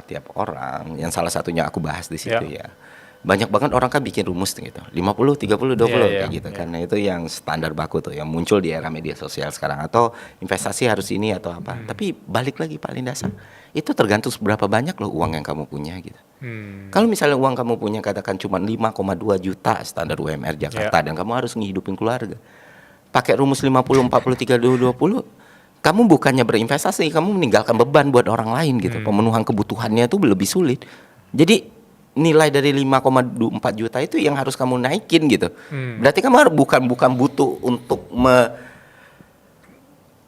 tiap orang, yang salah satunya aku bahas di situ Ya. ya. Banyak banget orang kan bikin rumus gitu. 50, 30, 20 Iya, kayak gitu. iya. Karena itu yang standar baku tuh yang muncul di era media sosial sekarang, atau investasi harus ini atau apa. Tapi balik lagi paling dasar, itu tergantung seberapa banyak loh uang yang kamu punya gitu. Kalau misalnya uang kamu punya katakan cuma 5,2 juta standar UMR Jakarta, dan kamu harus ngehidupin keluarga, pakai rumus 50, 40, 30, 20, kamu bukannya berinvestasi, kamu meninggalkan beban buat orang lain gitu. Pemenuhan kebutuhannya itu lebih sulit. Jadi nilai dari 5,4 juta itu yang harus kamu naikin gitu. Berarti kamu bukan butuh untuk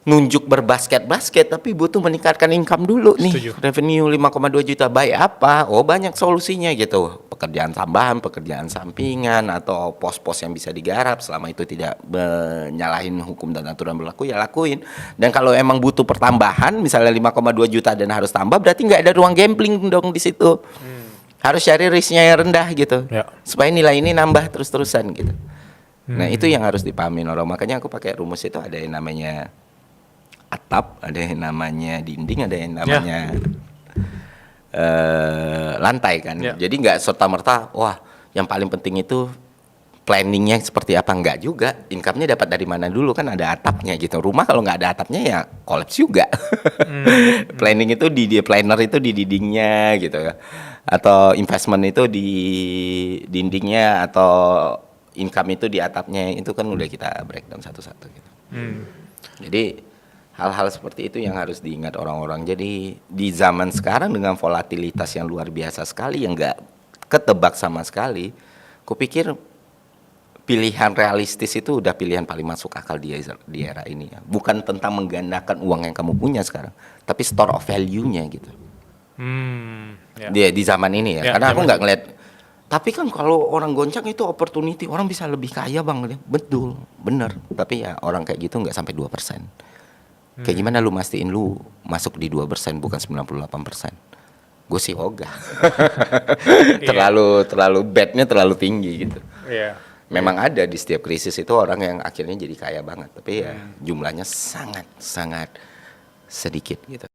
nunjuk berbasket-basket, tapi butuh meningkatkan income dulu nih. Setuju. Revenue 5,2 juta baik apa? Oh, banyak solusinya gitu. Pekerjaan tambahan, pekerjaan sampingan, atau pos-pos yang bisa digarap selama itu tidak menyalahin hukum dan aturan berlaku, ya lakuin. Dan kalau emang butuh pertambahan, misalnya 5,2 juta dan harus tambah, berarti nggak ada ruang gambling dong di situ. Harus cari risknya yang rendah gitu, Ya. supaya nilai ini nambah terus-terusan gitu. Nah, itu yang harus dipahamin orang. Makanya aku pakai rumus itu, ada yang namanya atap, ada yang namanya dinding, ada yang namanya lantai kan. Ya. Jadi nggak serta-merta, wah yang paling penting itu planningnya seperti apa, enggak juga. Income-nya dapat dari mana dulu, kan ada atapnya gitu. Rumah kalau nggak ada atapnya ya kolaps juga. Planning itu planner itu di dindingnya gitu ya. Atau investment itu di dindingnya, atau income itu di atapnya. Itu kan udah kita breakdown satu-satu gitu. Jadi hal-hal seperti itu yang harus diingat orang-orang. Jadi di zaman sekarang dengan volatilitas yang luar biasa sekali, yang nggak ketebak sama sekali, kupikir pilihan realistis itu udah pilihan paling masuk akal di era ini ya. Bukan tentang menggandakan uang yang kamu punya sekarang, tapi store of value-nya gitu. Ya. Di zaman ini ya. Ya, Karena aku zaman nggak ini. ngeliat. Tapi kan kalau orang goncang itu opportunity, orang bisa lebih kaya bang. Betul, bener. Tapi ya orang kayak gitu nggak sampai 2%. Kayak gimana lu mastiin lu masuk di 2% bukan 98%? Gue sih ogah. terlalu bednya terlalu tinggi gitu. Iya. Memang ada di setiap krisis itu orang yang akhirnya jadi kaya banget, tapi ya jumlahnya sangat sedikit gitu.